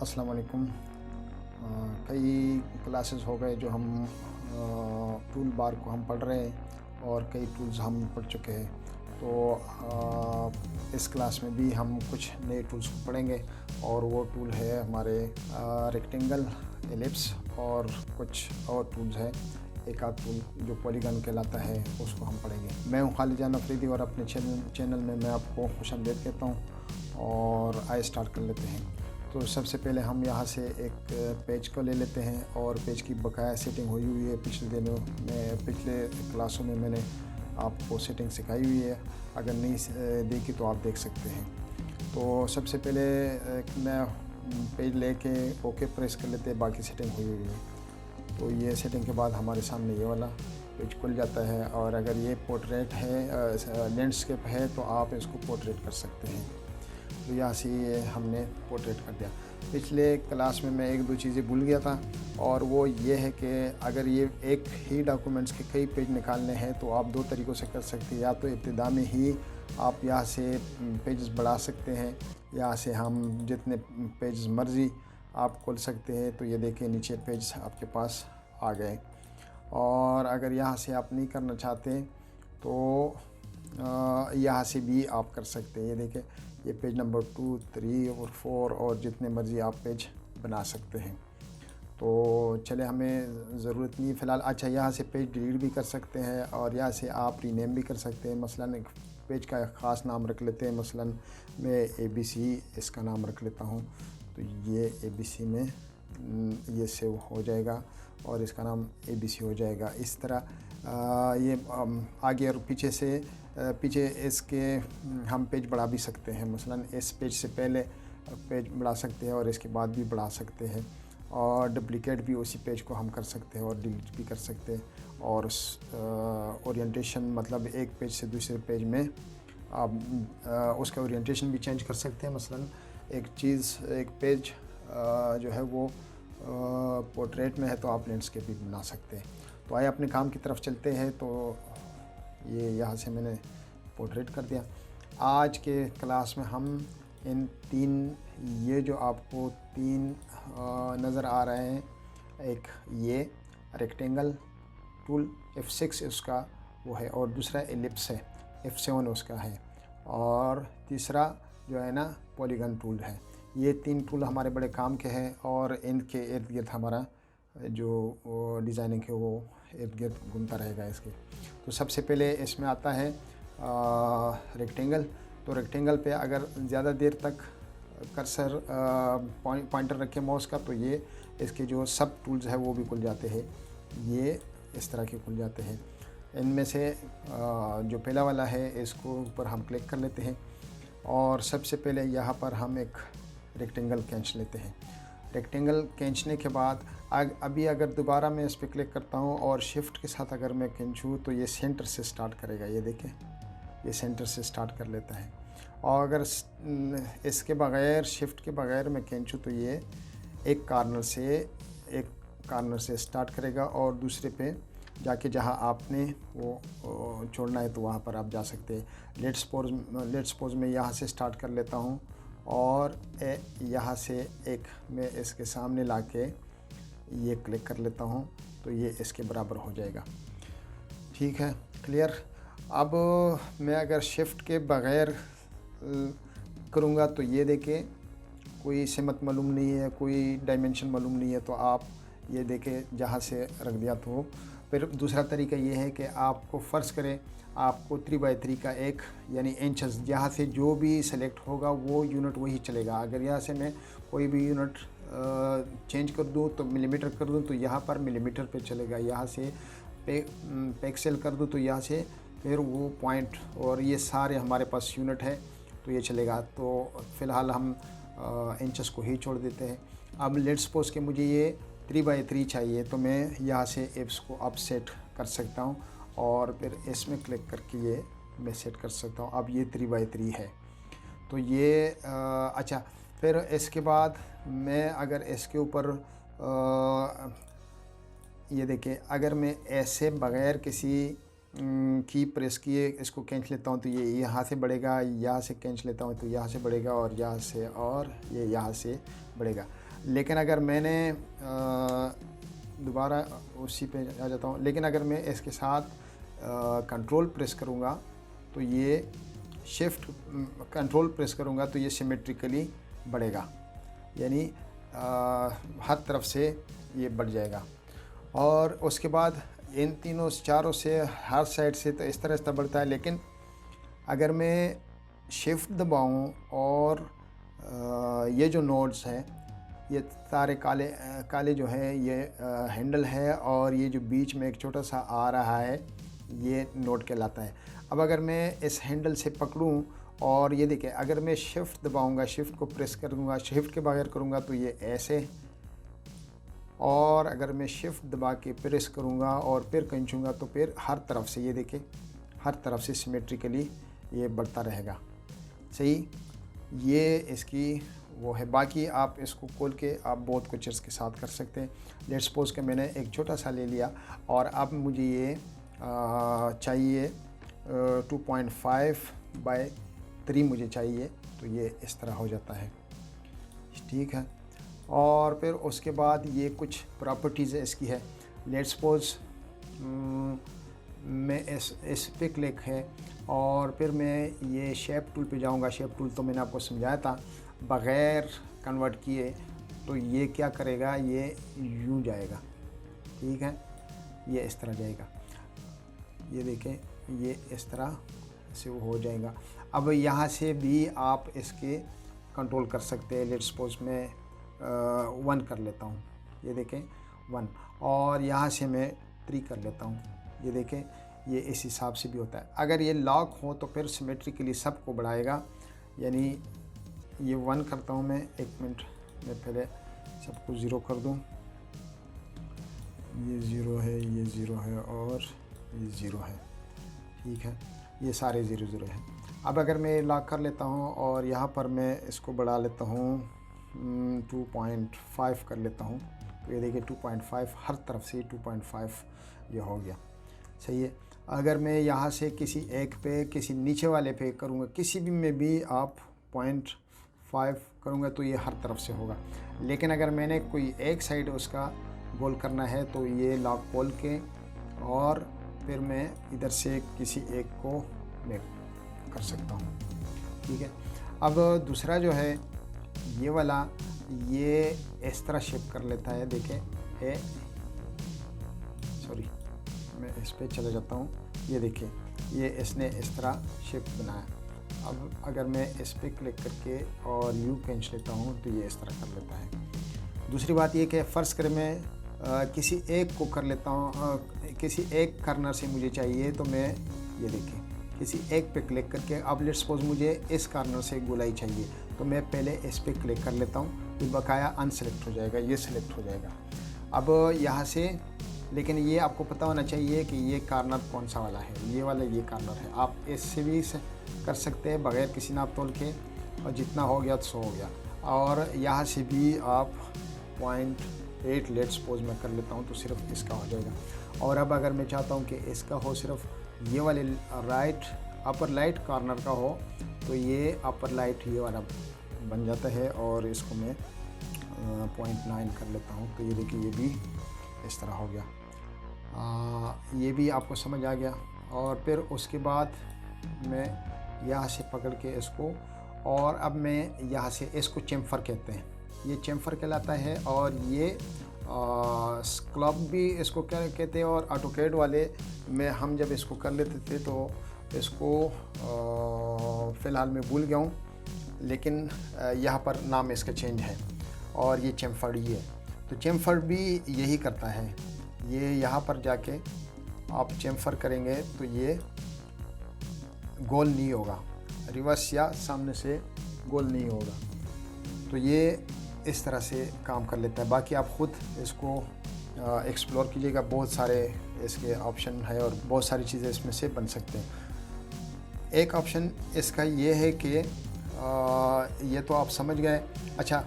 अस्सलाम वालेकुम। कई क्लासेस हो गए जो हम टूल बार को हम पढ़ रहे हैं और कई टूल्स हम पढ़ चुके हैं। तो इस क्लास में भी हम कुछ नए टूल्स को पढ़ेंगे और वो टूल है हमारे रेक्टेंगल, एलिप्स और कुछ और टूल्स हैं। एक आध टूल जो पॉलीगन कहलाता है उसको हम पढ़ेंगे। मैं हूँ खालिद जान अफरीदी और अपने चैनल में मैं आपको खुशामदीद कहता हूँ और आइए स्टार्ट कर लेते हैं। तो सबसे पहले हम यहाँ से एक पेज को ले लेते हैं और पेज की बकाया सेटिंग हुई है। पिछले क्लासों में मैंने आपको सेटिंग सिखाई हुई है, अगर नहीं देखी तो आप देख सकते हैं। तो सबसे पहले एक नया पेज लेके ओके प्रेस कर लेते हैं, बाकी सेटिंग हुई है। तो ये सेटिंग के बाद हमारे सामने ये वाला पेज खुल जाता है और अगर ये पोर्ट्रेट है, लैंडस्केप है, तो आप इसको पोर्ट्रेट कर सकते हैं। तो यहाँ से ये हमने पोर्ट्रेट कर दिया। पिछले क्लास में मैं एक दो चीज़ें भूल गया था और वो ये है कि अगर ये एक ही डॉक्यूमेंट्स के कई पेज निकालने हैं तो आप दो तरीक़ों से कर सकते हैं। या तो इब्तिदा में ही आप यहाँ से पेजेस बढ़ा सकते हैं, यहाँ से हम जितने पेज मर्ज़ी आप खोल सकते हैं। तो ये देखिए नीचे पेज आपके पास आ गए। और अगर यहाँ से आप नहीं करना चाहते तो यहाँ से भी आप कर सकते हैं। ये देखिए ये पेज नंबर 2, 3 और 4 और जितने मर्ज़ी आप पेज बना सकते हैं। तो चले, हमें ज़रूरत नहीं फ़िलहाल। अच्छा, यहाँ से पेज डिलीट भी कर सकते हैं और यहाँ से आप रीनेम भी कर सकते हैं। मसलन एक पेज का ख़ास नाम रख लेते हैं, मसलन मैं ABC इसका नाम रख लेता हूँ। तो ये ABC में ये सेव हो जाएगा और इसका नाम ABC हो जाएगा। इस तरह ये आगे और पीछे इसके हम पेज बढ़ा भी सकते हैं। मसलन इस पेज से पहले पेज बढ़ा सकते हैं और इसके बाद भी बढ़ा सकते हैं और डुप्लिकेट भी उसी पेज को हम कर सकते हैं और डिलीट भी कर सकते हैं। और ओरिएंटेशन मतलब एक पेज से दूसरे पेज में आप उसका ओरिएंटेशन भी चेंज कर सकते हैं। मसलन एक पेज जो है वो पोर्ट्रेट में है तो आप लैंडस्केप भी बना सकते हैं। तो आइए अपने काम की तरफ चलते हैं। तो ये यहाँ से मैंने पोर्ट्रेट कर दिया। आज के क्लास में हम इन तीन, ये जो आपको तीन नज़र आ रहे हैं, एक ये रेक्टेंगल टूल F6 उसका वो है और दूसरा एलिप्स है, F7 उसका है और तीसरा जो है ना पॉलीगन टूल है। ये तीन टूल हमारे बड़े काम के हैं और इनके इर्द गिर्द हमारा जो डिज़ाइनिंग है वो इर्द गिर्द घूमता रहेगा इसके। तो सबसे पहले इसमें आता है रेक्टेंगल। तो रेक्टेंगल पे अगर ज़्यादा देर तक कर्सर पॉइंटर रखे माउस का तो ये इसके जो सब टूल्स है वो भी खुल जाते हैं। ये इस तरह के खुल जाते हैं। इनमें से जो पहला वाला है इसको ऊपर हम क्लिक कर लेते हैं और सबसे पहले यहाँ पर हम एक रेक्टेंगल खींच लेते हैं। रेक्टेंगल खींचने के बाद अभी अगर दोबारा मैं इस पर क्लिक करता हूँ और शिफ्ट के साथ अगर मैं खींचूँ तो ये सेंटर से स्टार्ट करेगा। ये देखें, ये सेंटर से स्टार्ट कर लेता है। और अगर इसके बगैर, शिफ्ट के बगैर मैं खींचूँ तो ये एक कार्नर से स्टार्ट करेगा और दूसरे पे जाके जहाँ आपने वो छोड़ना है तो वहाँ पर आप जा सकते हैं। लेट्स सपोज मैं यहाँ से स्टार्ट कर लेता हूँ और यहाँ से एक मैं इसके सामने लाके ये क्लिक कर लेता हूँ तो ये इसके बराबर हो जाएगा। ठीक है, क्लियर। अब मैं अगर शिफ्ट के बगैर करूँगा तो ये देखें कोई सिमत मालूम नहीं है, कोई डायमेंशन मालूम नहीं है। तो आप ये देखें जहाँ से रख दिया। तो फिर दूसरा तरीका ये है कि आपको फ़र्ज़ करें आपको 3x3 का एक यानी इंचेस, यहाँ से जो भी सेलेक्ट होगा वो यूनिट वही चलेगा। अगर यहाँ से मैं कोई भी यूनिट चेंज कर दूँ तो मिलीमीटर कर दूँ तो यहाँ पर मिलीमीटर पे चलेगा। यहाँ से पिक्सल कर दूँ तो यहाँ से फिर वो पॉइंट, और ये सारे हमारे पास यूनिट है तो ये चलेगा। तो फ़िलहाल हम इंचेस को ही छोड़ देते हैं। अब लेट्स सपोज कि मुझे ये 3x3 चाहिए तो मैं यहाँ से एप्स को अप सेट कर सकता हूँ और फिर इसमें क्लिक करके ये मैं सेट कर सकता हूँ। अब ये 3x3 है तो ये अच्छा, फिर इसके बाद मैं अगर इसके ऊपर ये देखें, अगर मैं ऐसे बग़ैर किसी की प्रेस किए इसको खींच लेता हूँ तो ये यहाँ से बढ़ेगा, यहाँ से खींच लेता हूँ तो यहाँ से बढ़ेगा और यहाँ से, और ये यहाँ से बढ़ेगा। लेकिन अगर मैंने दोबारा उसी पे आ जाता हूँ, लेकिन अगर मैं इसके साथ कंट्रोल प्रेस करूँगा तो ये शिफ्ट कंट्रोल प्रेस करूँगा तो ये सिमेट्रिकली बढ़ेगा, यानी हर तरफ से ये बढ़ जाएगा। और उसके बाद इन तीनों चारों से हर साइड से तो इस तरह बढ़ता है। लेकिन अगर मैं शिफ्ट दबाऊँ और ये जो नोड्स हैं, ये सारे काले काले जो है ये हैंडल है, और ये जो बीच में एक छोटा सा आ रहा है ये नोड कहलाता है। अब अगर मैं इस हैंडल से पकड़ूं और ये देखिए, अगर मैं शिफ्ट दबाऊंगा, शिफ्ट को प्रेस करूंगा, शिफ्ट के बगैर करूंगा तो ये ऐसे, और अगर मैं शिफ्ट दबा के प्रेस करूंगा और फिर खींचूंगा तो फिर हर तरफ से ये देखिए, हर तरफ से सिमेट्रिकली ये बढ़ता रहेगा। सही, ये इसकी वो है। बाकी आप इसको खोल के आप बहुत कुछ इसके साथ कर सकते हैं। लेट्स सपोज कि मैंने एक छोटा सा ले लिया और अब मुझे ये चाहिए 2.5/3 मुझे चाहिए, तो ये इस तरह हो जाता है, ठीक है। और फिर उसके बाद ये कुछ प्रॉपर्टीज़ इसकी है। लेट्स सपोज मैं इस पे क्लिक है और फिर मैं ये शेप टूल पे जाऊंगा। शेप टूल तो मैंने आपको समझाया था, बग़ैर कन्वर्ट किए तो ये क्या करेगा, ये यूँ जाएगा, ठीक है, ये इस तरह जाएगा। ये देखें, ये इस तरह से वो हो जाएगा। अब यहाँ से भी आप इसके कंट्रोल कर सकते हैं। लेट्स सपोज मैं 1 कर लेता हूँ, ये देखें 1, और यहाँ से मैं 3 कर लेता हूँ, ये देखें, ये इस हिसाब से भी होता है। अगर ये लॉक हो तो फिर सिमेट्रिकली सबको बढ़ाएगा, यानी ये 1 करता हूँ मैं, 1 मिनट मैं पहले सबको 0 कर दूँ। ये 0 है, ये 0 है और ये 0 है, ठीक है, ये सारे 0 0 हैं। अब अगर मैं लॉक कर लेता हूँ और यहाँ पर मैं इसको बढ़ा लेता हूँ, 2.5 कर लेता हूँ, तो ये देखिए 2.5 हर तरफ से 2.5 ये हो गया। सही है। अगर मैं यहाँ से किसी एक पे, किसी नीचे वाले पे करूँगा, किसी भी में भी आप 0.5 करूँगा तो ये हर तरफ से होगा। लेकिन अगर मैंने कोई एक साइड उसका गोल करना है तो ये लॉक खोल के और फिर मैं इधर से किसी एक को मैं कर सकता हूँ, ठीक है। अब दूसरा जो है ये वाला, ये इस तरह शेप कर लेता है, देखें, सॉरी मैं इस पे चला जाता हूँ, ये देखिए, ये इसने इस तरह शेप बनाया। अब अगर मैं इस पे क्लिक करके और यू खींच लेता हूँ तो ये इस तरह कर लेता है। दूसरी बात ये कि फ़र्ज़ करें मैं किसी एक को कर लेता हूँ, किसी एक कर्नर से मुझे चाहिए, तो मैं ये देखिए किसी एक पे क्लिक करके, अब लेट्स सपोज मुझे इस कार्नर से गोलाई चाहिए तो मैं पहले इस पे क्लिक कर लेता हूँ, तो बकाया अनसेलेक्ट हो जाएगा, ये सिलेक्ट हो जाएगा। अब यहाँ से, लेकिन ये आपको पता होना चाहिए कि ये कार्नर कौन सा वाला है, ये वाला ये कार्नर है। आप इससे भी कर सकते हैं बग़ैर किसी नाप तोल के, और जितना हो गया तो हो गया। और यहाँ से भी आप 0.8 लेट्स सपोज मैं कर लेता हूँ तो सिर्फ इसका हो जाएगा। और अब अगर मैं चाहता हूँ कि इसका हो सिर्फ ये वाले राइट अपर लाइट कॉर्नर का हो, तो ये अपर लाइट ये वाला बन जाता है, और इसको मैं 0.9 कर लेता हूँ, तो ये देखिए ये भी इस तरह हो गया। ये भी आपको समझ आ गया। और फिर उसके बाद मैं यहाँ से पकड़ के इसको, और अब मैं यहाँ से इसको चेम्फर कहते हैं, ये चेम्फर कहलाता है। और ये स्क्लब भी इसको क्या कहते हैं। और ऑटोकैड वाले में हम जब इसको कर लेते थे तो इसको फ़िलहाल मैं भूल गया हूँ, लेकिन यहाँ पर नाम इसका चेंज है, और ये चेम्फर्ड ही है। तो चेम्फर्ड भी यही करता है, ये यहाँ पर जाके आप चेम्फर करेंगे तो ये गोल नहीं होगा, रिवर्स या सामने से गोल नहीं होगा। तो ये इस तरह से काम कर लेता है। बाकी आप ख़ुद इसको एक्सप्लोर कीजिएगा, बहुत सारे इसके ऑप्शन है और बहुत सारी चीज़ें इसमें से बन सकते हैं। एक ऑप्शन इसका ये है कि ये तो आप समझ गए। अच्छा,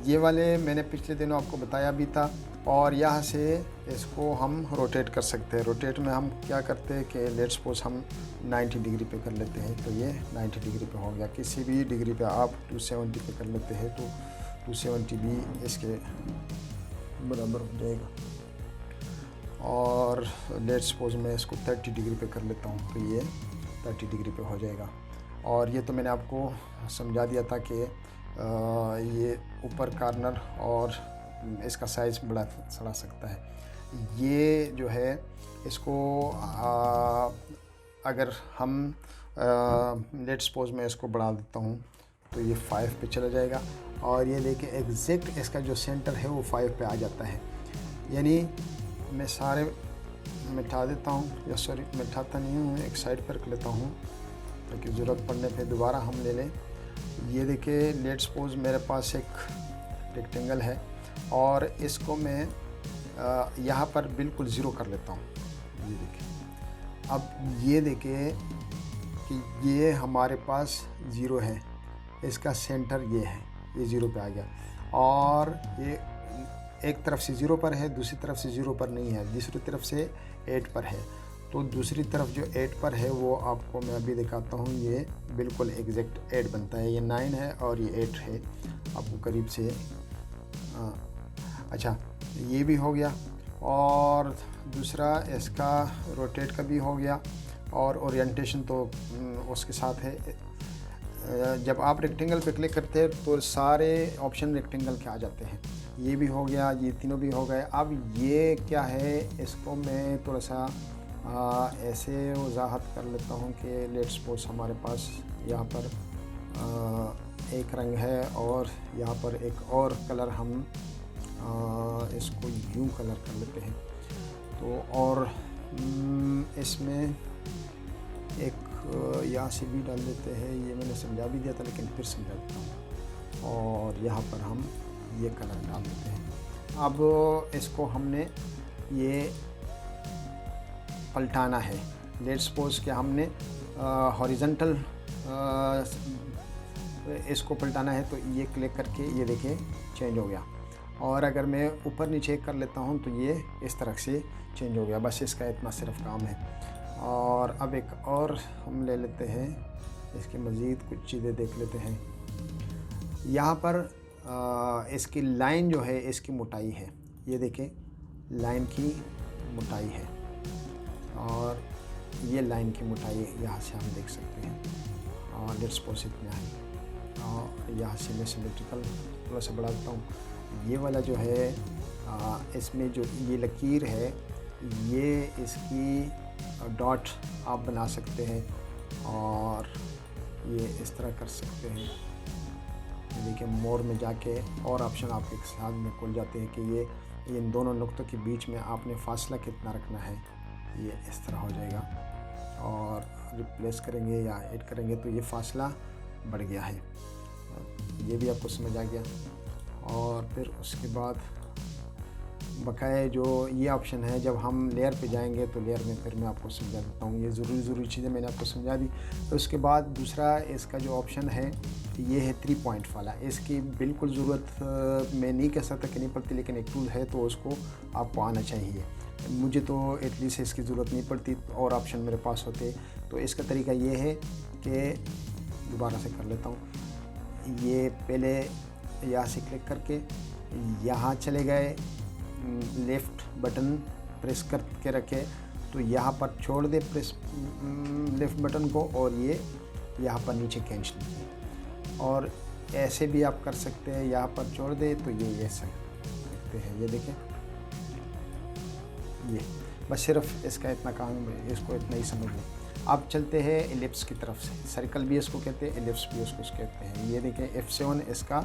ये वाले मैंने पिछले दिनों आपको बताया भी था। और यहाँ से इसको हम रोटेट कर सकते हैं। रोटेट में हम क्या करते हैं कि लेट्स सपोज हम 90 डिग्री पे कर लेते हैं, तो ये 90 डिग्री पे हो गया। किसी भी डिग्री पे आप 270 पे कर लेते हैं तो 270 भी इसके बराबर हो जाएगा। और लेट्स सपोज मैं इसको 30 डिग्री पे कर लेता हूँ, तो ये 30 डिग्री पे हो जाएगा। और ये तो मैंने आपको समझा दिया था कि ये ऊपर कॉर्नर और इसका साइज़ बड़ा चढ़ा सकता है। ये जो है इसको अगर हम लेट्स सपोज मैं इसको बढ़ा देता हूँ तो ये 5 पे चला जाएगा। और ये देखिए एग्जैक्ट इसका जो सेंटर है वो 5 पे आ जाता है। यानी मैं सारे मिटा देता हूँ, या सॉरी मिटाता नहीं हूँ, एक साइड पर रख लेता हूँ ताकि ज़रूरत पड़ने पे दोबारा हम ले लें। ये देखिए लेट्स सपोज मेरे पास एक रेक्टेंगल है और इसको मैं यहाँ पर बिल्कुल ज़ीरो कर लेता हूँ। ये देखिए, अब ये देखिए कि ये हमारे पास ज़ीरो है, इसका सेंटर ये है, ये ज़ीरो पे आ गया। और ये एक तरफ से ज़ीरो पर है, दूसरी तरफ से ज़ीरो पर नहीं है, दूसरी तरफ से 8 पर है। तो दूसरी तरफ जो 8 पर है वो आपको मैं अभी दिखाता हूँ। ये बिल्कुल एग्जैक्ट 8 बनता है। ये 9 है और ये 8 है, आपको करीब से अच्छा ये भी हो गया। और दूसरा इसका रोटेट का भी हो गया, और ओरिएंटेशन तो उसके साथ है। जब आप रेक्टेंगल पे क्लिक करते हैं तो सारे ऑप्शन रेक्टेंगल के आ जाते हैं। ये भी हो गया, ये तीनों भी हो गए। अब ये क्या है, इसको मैं थोड़ा सा ऐसे वजाहत कर लेता हूँ कि लेट्स सपोज हमारे पास यहाँ पर एक रंग है और यहाँ पर एक और कलर हम इसको यूं कलर कर लेते हैं। तो और इसमें एक यहाँ से भी डाल देते हैं। ये मैंने समझा भी दिया था लेकिन फिर समझा देता हूँ। और यहाँ पर हम ये कलर डाल देते हैं। अब इसको हमने ये पलटाना है। लेट्स सपोज कि हमने हॉरिजॉन्टल इसको पलटाना है, तो ये क्लिक करके ये देखिए चेंज हो गया। और अगर मैं ऊपर नीचे कर लेता हूँ तो ये इस तरह से चेंज हो गया। बस इसका इतना सिर्फ काम है। और अब एक और हम ले लेते हैं, इसके मज़ीद कुछ चीज़ें देख लेते हैं। यहाँ पर इसकी लाइन जो है इसकी मोटाई है, ये देखें लाइन की मोटाई है, और ये लाइन की मोटाई यहाँ से हम देख सकते हैं। और लेट्स सपोज इतना है। और यहाँ से मैं सिमेट्रिकल थोड़ा सा बढ़ा देता हूँ। ये वाला जो है इसमें जो ये लकीर है, ये इसकी डॉट आप बना सकते हैं और ये इस तरह कर सकते हैं। देखिए मोर में जाके और ऑप्शन आपके साथ में खुल जाते हैं कि ये इन दोनों नुक्तों के बीच में आपने फासला कितना रखना है। ये इस तरह हो जाएगा। और रिप्लेस करेंगे या ऐड करेंगे तो ये फासला बढ़ गया है। ये भी आपको समझ आ गया। और फिर उसके बाद बकाया जो ये ऑप्शन है, जब हम लेयर पे जाएंगे तो लेयर में फिर मैं आपको समझा देता हूँ। ये ज़रूरी चीज़ें मैंने आपको समझा दी। तो उसके बाद दूसरा इसका जो ऑप्शन है ये है 3 पॉइंट वाला। इसकी बिल्कुल ज़रूरत मैं नहीं कह सकता कि नहीं पड़ती, लेकिन एक टूल है तो उसको आपको आना चाहिए। मुझे तो एटलीस्ट इसकी ज़रूरत नहीं पड़ती और ऑप्शन मेरे पास होते। तो इसका तरीका ये है कि दोबारा से कर लेता हूँ। ये पहले यहाँ से क्लिक करके यहाँ चले गए, लेफ़्ट बटन प्रेस करके रखे तो यहाँ पर छोड़ दे प्रेस लेफ़्ट बटन को, और ये यहाँ पर नीचे खींच लीजिए। और ऐसे भी आप कर सकते हैं, यहाँ पर छोड़ दे तो ये ऐसा करते हैं। ये देखें, ये बस सिर्फ इसका इतना काम है, इसको इतना ही समझ लें। अब चलते हैं एलिप्स की तरफ से। सर्कल भी इसको कहते हैं, एलिप्स भी उसको कहते हैं। ये देखें F7 इसका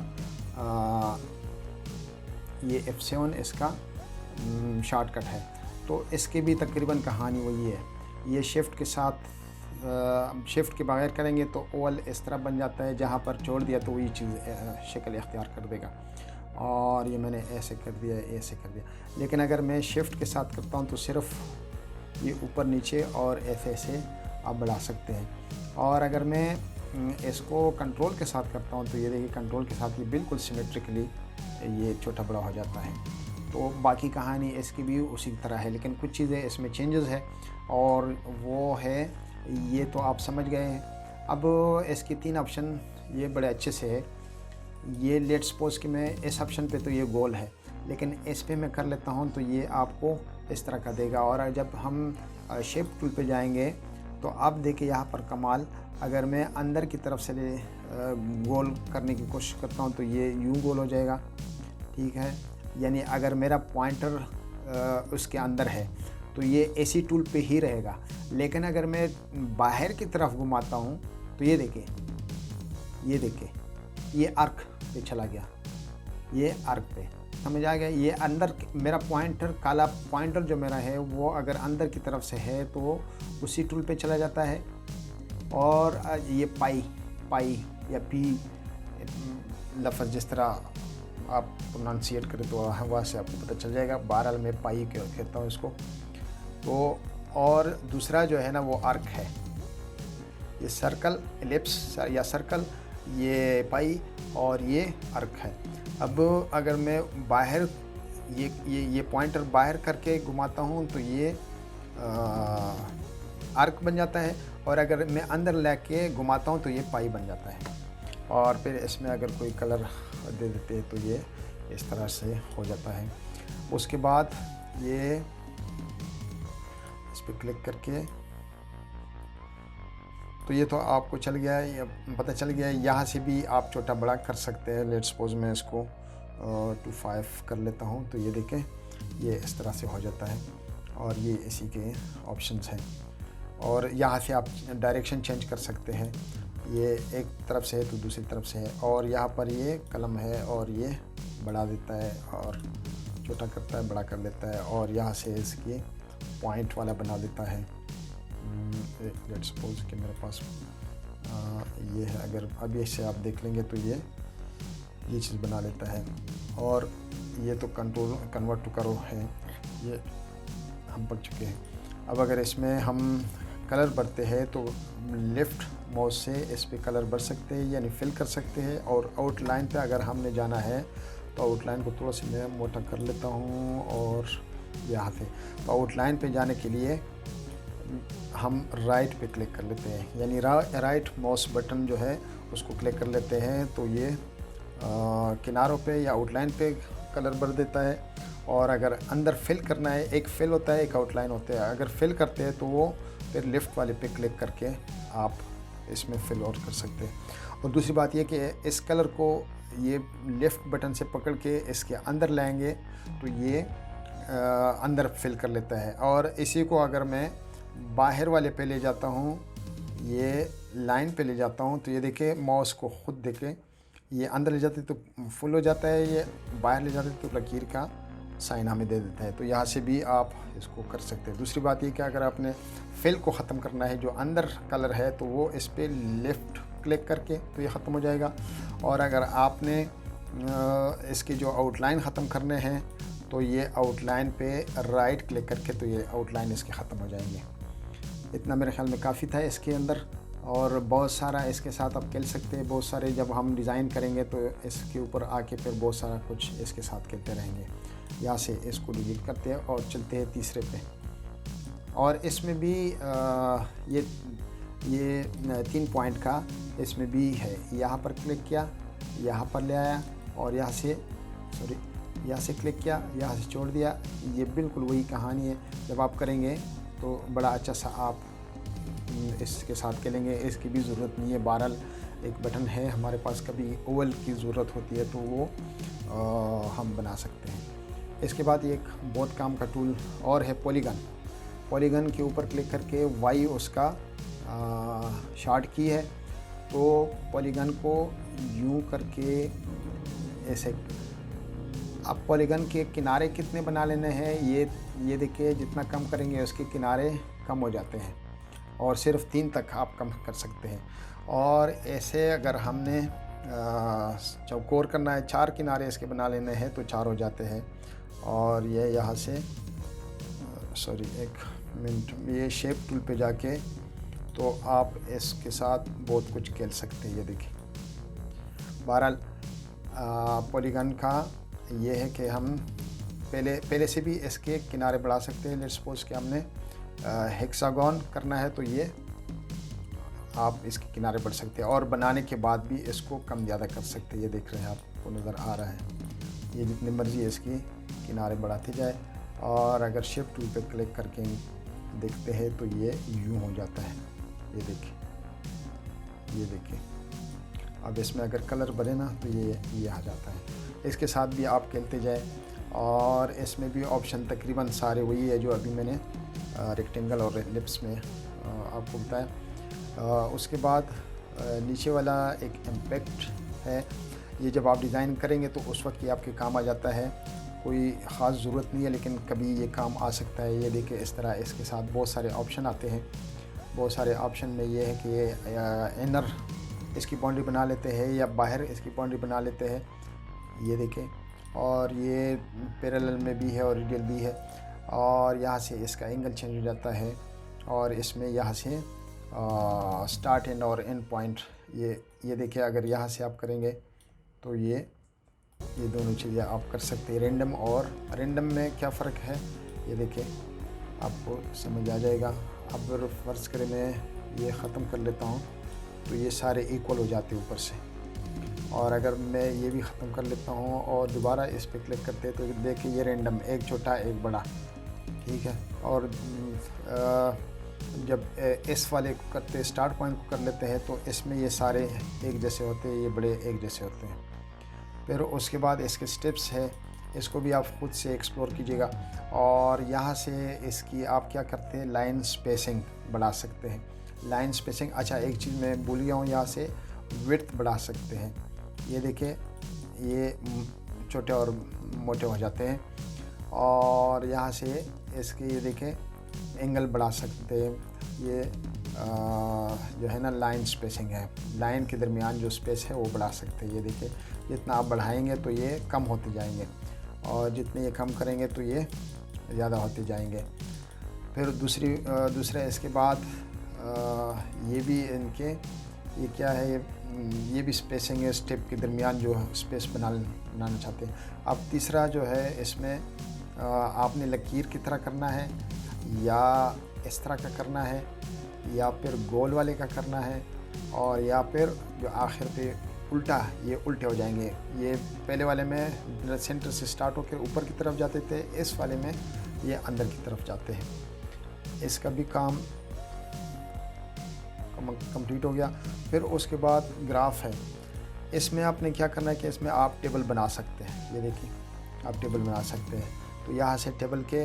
ये F7 इसका शॉर्टकट है। तो इसकी भी तकरीबन कहानी वही है। ये शिफ्ट के साथ शिफ्ट के बगैर करेंगे तो ओवल इस तरह बन जाता है, जहाँ पर छोड़ दिया तो वही चीज़ शक्ल इख्तियार कर देगा। और ये मैंने ऐसे कर दिया, ऐसे कर दिया। लेकिन अगर मैं शिफ्ट के साथ करता हूँ तो सिर्फ ये ऊपर नीचे और ऐसे आप बढ़ा सकते हैं। और अगर मैं इसको कंट्रोल के साथ करता हूँ तो ये देखिए कंट्रोल के साथ ये बिल्कुल सिमेट्रिकली ये छोटा बड़ा हो जाता है। तो बाकी कहानी इसकी भी उसी तरह है, लेकिन कुछ चीज़ें इसमें चेंजेस है और वो है ये तो आप समझ गए हैं। अब इसके 3 ऑप्शन ये बड़े अच्छे से है। ये लेट्स सपोज़ कि मैं इस ऑप्शन पे तो ये गोल है, लेकिन इस पे मैं कर लेता हूँ तो ये आपको इस तरह का देगा। और जब हम शेप टूल पे जाएंगे तो अब देखिए यहाँ पर कमाल, अगर मैं अंदर की तरफ से गोल करने की कोशिश करता हूँ तो ये यूँ गोल हो जाएगा, ठीक है। यानी अगर मेरा पॉइंटर उसके अंदर है तो ये इसी टूल पे ही रहेगा। लेकिन अगर मैं बाहर की तरफ घुमाता हूँ तो ये देखिए ये आर्क पे चला गया, ये आर्क पे, समझ आ गया। ये अंदर मेरा पॉइंटर, काला पॉइंटर जो मेरा है वो अगर अंदर की तरफ से है तो उसी टूल पे चला जाता है। और ये पाई या पी लफ्ज़ जिस तरह आप प्रोनाउंसिएट करें तो हवा से आपको पता चल जाएगा। बहरहाल मैं पाई कहता हूँ इसको। तो और दूसरा जो है ना वो आर्क है, ये सर्कल, एलिप्स या सर्कल, ये पाई और ये आर्क है। अब अगर मैं बाहर ये पॉइंटर बाहर करके घुमाता हूँ तो ये आर्क बन जाता है, और अगर मैं अंदर लेके घुमाता हूँ तो ये पाई बन जाता है। और फिर इसमें अगर कोई कलर दे देते हैं तो ये इस तरह से हो जाता है। उसके बाद ये इस पर क्लिक करके तो ये तो आपको चल गया, ये पता चल गया। यहाँ से भी आप छोटा बड़ा कर सकते हैं। लेट्स सपोज मैं इसको 2.5 कर लेता हूँ तो ये देखें ये इस तरह से हो जाता है। और ये इसी के ऑप्शंस हैं। और यहाँ से आप डायरेक्शन चेंज कर सकते हैं, ये एक तरफ से है तो दूसरी तरफ से है। और यहाँ पर ये कलम है और ये बढ़ा देता है और छोटा करता है, बड़ा कर लेता है। और यहाँ से इसकी पॉइंट वाला बना देता है। लेट्स सपोज कि मेरे पास ये है, अगर अभी इससे आप देख लेंगे तो ये चीज़ बना लेता है। और ये तो कंट्रोल कन्वर्ट टू करो है, ये हम पढ़ चुके हैं। अब अगर इसमें हम कलर भरते हैं तो लेफ़्ट माउस से इस पे कलर भर सकते हैं, यानी फिल कर सकते हैं। और आउटलाइन पे अगर हमने जाना है तो आउटलाइन को थोड़ा सा मैं मोटा कर लेता हूँ और यहाँ से। तो आउटलाइन पे जाने के लिए हम राइट पे क्लिक कर लेते हैं, यानी राइट माउस बटन जो है उसको क्लिक कर लेते हैं तो ये किनारों पे या आउटलाइन पे कलर भर देता है। और अगर अंदर फिल करना है, एक फिल होता है एक आउटलाइन होता है। अगर फिल करते हैं तो वो फिर लेफ़्ट वाले पे क्लिक करके आप इसमें फिल और कर सकते हैं। और दूसरी बात ये कि इस कलर को ये लेफ़्ट बटन से पकड़ के इसके अंदर लाएंगे तो ये अंदर फिल कर लेता है। और इसी को अगर मैं बाहर वाले पे ले जाता हूँ, ये लाइन पे ले जाता हूँ तो ये देखिए माउस को खुद देखें, ये अंदर ले जाते तो फुल हो जाता है, ये बाहर ले जाते तो लकीर का साइन हमें दे देता है। तो यहाँ से भी आप इसको कर सकते हैं। दूसरी बात ये कि अगर आपने फिल को ख़त्म करना है, जो अंदर कलर है, तो वो इस पर लेफ़्ट क्लिक करके तो ये ख़त्म हो जाएगा। और अगर आपने इसके जो आउटलाइन ख़त्म करने हैं तो ये आउटलाइन पे राइट क्लिक करके तो ये आउटलाइन इसके ख़त्म हो जाएंगे। इतना मेरे ख्याल में काफ़ी था इसके अंदर। और बहुत सारा इसके साथ आप खेल सकते हैं, बहुत सारे जब हम डिज़ाइन करेंगे तो इसके ऊपर आके फिर बहुत सारा कुछ इसके साथ खेलते रहेंगे। यहाँ से इसको डिलीट करते हैं और चलते हैं तीसरे पे। और इसमें भी ये 3 पॉइंट का इसमें भी है। यहाँ पर क्लिक किया, यहाँ पर ले आया और यहाँ से क्लिक किया, यहाँ से छोड़ दिया। ये बिल्कुल वही कहानी है। जब आप करेंगे तो बड़ा अच्छा सा आप इसके साथ खेलेंगे। इसकी भी ज़रूरत नहीं है। बहरहाल एक बटन है हमारे पास, कभी ओवल की ज़रूरत होती है तो वो हम बना सकते हैं। इसके बाद एक बहुत काम का टूल और है पॉलीगन के ऊपर क्लिक करके वाई उसका शॉर्ट की है। तो पॉलीगन को यूं करके ऐसे, अब पॉलीगन के किनारे कितने बना लेने हैं, ये देखिए जितना कम करेंगे उसके किनारे कम हो जाते हैं। और सिर्फ 3 तक आप कम कर सकते हैं। और ऐसे अगर हमने चौकोर करना है, 4 किनारे इसके बना लेने हैं तो 4 हो जाते हैं। और ये यहाँ से एक मिनट, ये शेप टूल पे जाके तो आप इसके साथ बहुत कुछ खेल सकते हैं। ये देखिए, बहरहाल पॉलीगन का ये है कि हम पहले से भी इसके किनारे बढ़ा सकते हैं। लेट्स सपोज कि हमने हेक्सागन करना है तो ये आप इसके किनारे बढ़ सकते हैं और बनाने के बाद भी इसको कम ज़्यादा कर सकते हैं। ये देख रहे हैं, आपको नज़र आ रहा है, ये जितनी मर्ज़ी इसकी किनारे बढ़ाते जाए। और अगर शिफ्ट टूल पे क्लिक करके देखते हैं तो ये यूँ हो जाता है। ये देखिए अब इसमें अगर कलर भरे ना तो ये आ जाता है। इसके साथ भी आप खेलते जाए और इसमें भी ऑप्शन तकरीबन सारे वही है जो अभी मैंने रेक्टेंगल और एलिप्स में आपको बताया। उसके बाद नीचे वाला एक इम्पैक्ट है, ये जब आप डिज़ाइन करेंगे तो उस वक्त ये आपके काम आ जाता है। कोई ख़ास ज़रूरत नहीं है लेकिन कभी ये काम आ सकता है। ये देखिए इस तरह इसके साथ बहुत सारे ऑप्शन आते हैं। बहुत सारे ऑप्शन में ये है कि ये इनर इसकी बाउंड्री बना लेते हैं या बाहर इसकी बाउंड्री बना लेते हैं। ये देखें, और ये पैरेलल में भी है और रेडियल भी है। और यहाँ से इसका एंगल चेंज हो जाता है और इसमें यहाँ से स्टार्ट एंड और एंड पॉइंट ये देखिए, अगर यहाँ से आप करेंगे तो ये दोनों चीज़ें आप कर सकते हैं। रैंडम में क्या फ़र्क है ये देखिए, आपको समझ आ जाएगा। अब अगर फ़र्ज़ करें मैं ये ख़त्म कर लेता हूँ तो ये सारे इक्वल हो जाते हैं ऊपर से, और अगर मैं ये भी ख़त्म कर लेता हूँ और दोबारा इस पर क्लिक करते हैं तो देखिए ये रैंडम, एक छोटा एक बड़ा, ठीक है। और जब इस वाले को करते स्टार्ट पॉइंट को कर लेते हैं तो इसमें ये सारे एक जैसे होते हैं, ये बड़े एक जैसे होते हैं। फिर उसके बाद इसके स्टेप्स है, इसको भी आप ख़ुद से एक्सप्लोर कीजिएगा। और यहाँ से इसकी आप क्या करते हैं, लाइन स्पेसिंग बढ़ा सकते हैं। लाइन स्पेसिंग, अच्छा एक चीज़ मैं भूल गया हूँ, यहाँ से विड्थ बढ़ा सकते हैं। ये देखिए ये छोटे और मोटे हो जाते हैं। और यहाँ से इसके ये देखें एंगल बढ़ा सकते हैं। ये जो है ना लाइन स्पेसिंग है, लाइन के दरमियान जो स्पेस है वो बढ़ा सकते हैं। ये देखिए जितना आप बढ़ाएंगे तो ये कम होते जाएंगे और जितने ये कम करेंगे तो ये ज़्यादा होते जाएंगे। फिर दूसरे इसके बाद ये भी इनके ये क्या है, ये भी स्पेसिंग है, स्टेप के दरमियान जो स्पेस बनाना चाहते हैं। अब तीसरा जो है इसमें आपने लकीर की तरह करना है या इस तरह का करना है या फिर गोल वाले का करना है, और या फिर जो आखिर पे उल्टा, ये उल्टे हो जाएंगे। ये पहले वाले में सेंटर से स्टार्ट होकर ऊपर की तरफ जाते थे, इस वाले में ये अंदर की तरफ जाते हैं। इसका भी काम कंप्लीट हो गया। फिर उसके बाद ग्राफ है, इसमें आपने क्या करना है कि इसमें आप टेबल बना सकते हैं। ये देखिए आप टेबल बना सकते हैं, तो यहाँ से टेबल के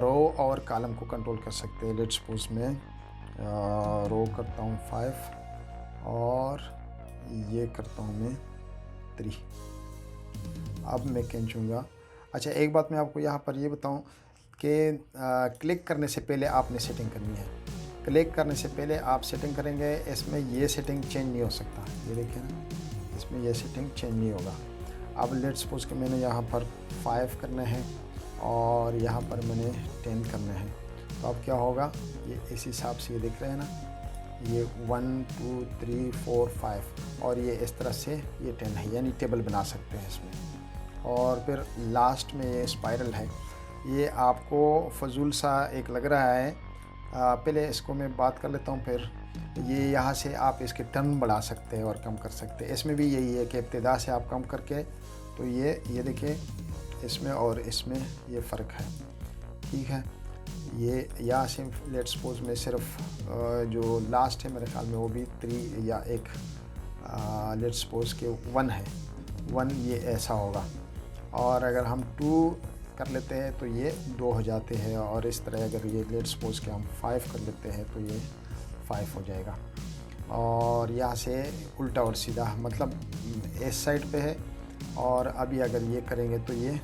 रो और कॉलम को कंट्रोल कर सकते हैं। लेट्स सपोज मैं रो करता हूँ 5 और ये करता हूँ मैं 3। अब मैं खींचूँगा। अच्छा एक बात मैं आपको यहाँ पर ये बताऊँ कि क्लिक करने से पहले आपने सेटिंग करनी है। क्लिक करने से पहले आप सेटिंग करेंगे, इसमें ये सेटिंग चेंज नहीं हो सकता। ये देखिए ना, इसमें ये सेटिंग चेंज नहीं होगा। अब लेट्स सपोज कि मैंने यहाँ पर 5 करना है और यहाँ पर मैंने 10 करना है, तो अब क्या होगा, ये इस हिसाब से ये देख रहे हैं ना, ये 1 2 3 4 5 और ये इस तरह से ये 10 है, यानी टेबल बना सकते हैं इसमें। और फिर लास्ट में ये स्पाइरल है, ये आपको फजूल सा एक लग रहा है। पहले इसको मैं बात कर लेता हूँ, फिर ये यहाँ से आप इसके टर्न बढ़ा सकते हैं और कम कर सकते हैं। इसमें भी यही है कि इब्तिदा से आप कम करके, तो ये देखिए इसमें और इसमें ये फ़र्क है, ठीक है। ये यहाँ से लेट्स सपोज में सिर्फ जो लास्ट है मेरे ख्याल में वो भी 3 या 1 लेट्स सपोज के 1 है, 1 ये ऐसा होगा। और अगर हम 2 कर लेते हैं तो ये 2 हो जाते हैं, और इस तरह अगर ये लेट्स सपोज के हम 5 कर लेते हैं तो ये 5 हो जाएगा। और यहाँ से उल्टा और सीधा, मतलब इस साइड पे है, और अभी अगर ये करेंगे तो ये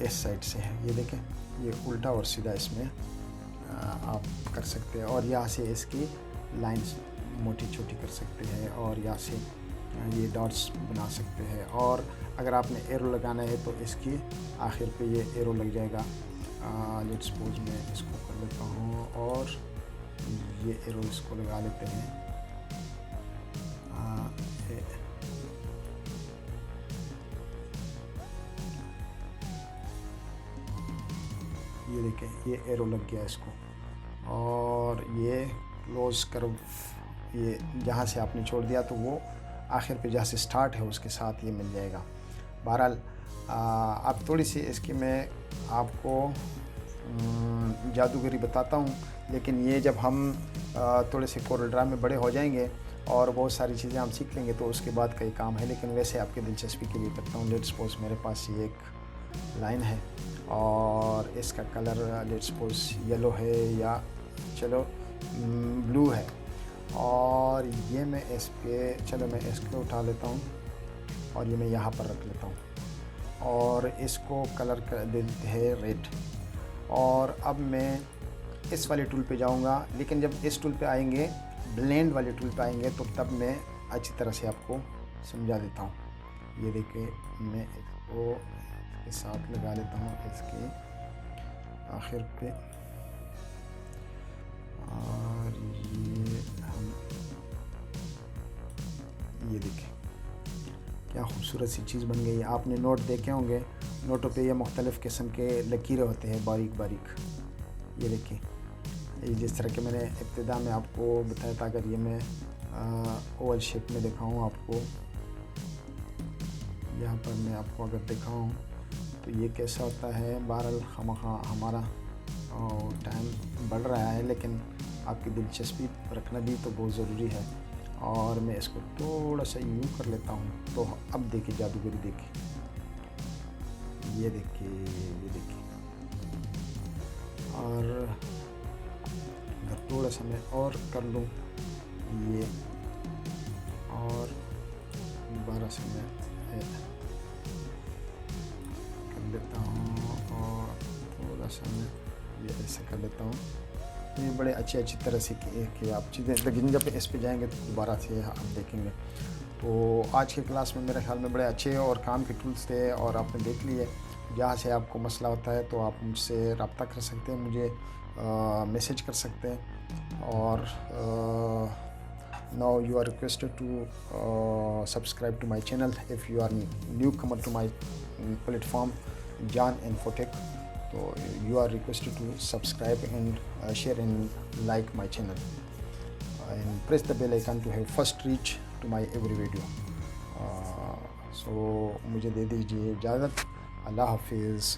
इस साइड से है। ये देखें ये उल्टा और सीधा इसमें आप कर सकते हैं। और यहाँ से इसकी लाइंस मोटी छोटी कर सकते हैं, और यहाँ से ये डॉट्स बना सकते हैं। और अगर आपने एरो लगाना है तो इसकी आखिर पे ये एरो लग जाएगा। लेट्स सपोज मैं इसको कर लेता हूँ और ये एरो इसको लगा लेते हैं। ये देखें, ये एरो लग गया इसको, और ये क्लोज़ कर्व, ये जहाँ से आपने छोड़ दिया तो वो आखिर पे जहाँ से स्टार्ट है उसके साथ ये मिल जाएगा। बहरहाल अब थोड़ी सी इसकी मैं आपको जादूगरी बताता हूँ, लेकिन ये जब हम थोड़े से कोरल ड्रा में बड़े हो जाएंगे और बहुत सारी चीज़ें हम सीख लेंगे तो उसके बाद का ही काम है, लेकिन वैसे आपके दिलचस्पी के लिए करता हूँ। लेट्स सपोज मेरे पास ये एक लाइन है और इसका कलर लेट्स सपोज येलो है या चलो ब्लू है, और ये मैं इस पे चलो मैं इसको उठा लेता हूँ और ये मैं यहाँ पर रख लेता हूँ और इसको कलर कर देते हैं रेड। और अब मैं इस वाले टूल पे जाऊँगा, लेकिन जब इस टूल पे आएंगे, ब्लेंड वाले टूल पे आएंगे, तो तब मैं अच्छी तरह से आपको समझा देता हूँ। ये देखिए, मैं इसको इसके साथ लगा लेता हूँ इसके आखिर पे, और ये देखिए क्या खूबसूरत सी चीज़ बन गई। आपने नोट देखे होंगे, नोटों पे ये मुख्तलिफ़ किस्म के लकीरें होते हैं, बारीक बारीक। ये देखिए, ये जिस तरह के मैंने इब्तिदा में आपको बताया था, अगर ये मैं ओवल शेप में दिखाऊं आपको, यहाँ पर मैं आपको अगर दिखाऊं तो ये कैसा होता है। बहरहाल हमारा टाइम बढ़ रहा है, लेकिन आपकी दिलचस्पी रखना भी तो बहुत ज़रूरी है। और मैं इसको थोड़ा सा यूँ कर लेता हूँ, तो अब देखिए जादूगरी देखिए, ये देखिए, ये देखिए। और अगर थोड़ा सा मैं और कर लूँ ये, और दोबारा से मैं कर लेता हूँ, और थोड़ा सा मैं ये ऐसे कर लेता हूँ। ये बड़े अच्छी तरह से कि आप चीज़ें, लेकिन जब इस पे जाएंगे तो दोबारा से आप देखेंगे। तो आज के क्लास में मेरे ख्याल में बड़े अच्छे और काम के टूल्स थे और आपने देख लिए। जहाँ से आपको मसला होता है तो आप मुझसे रब्ता कर सकते हैं, मुझे मैसेज कर सकते हैं। और now you are requested to subscribe to my channel if you are new comer to my platform Jaan infotech. So you are requested to subscribe and share and like my channel, and press the bell icon to have first reach to my every video. So मुझे दे दीजिए इजाज़त। अल्लाह हाफिज़।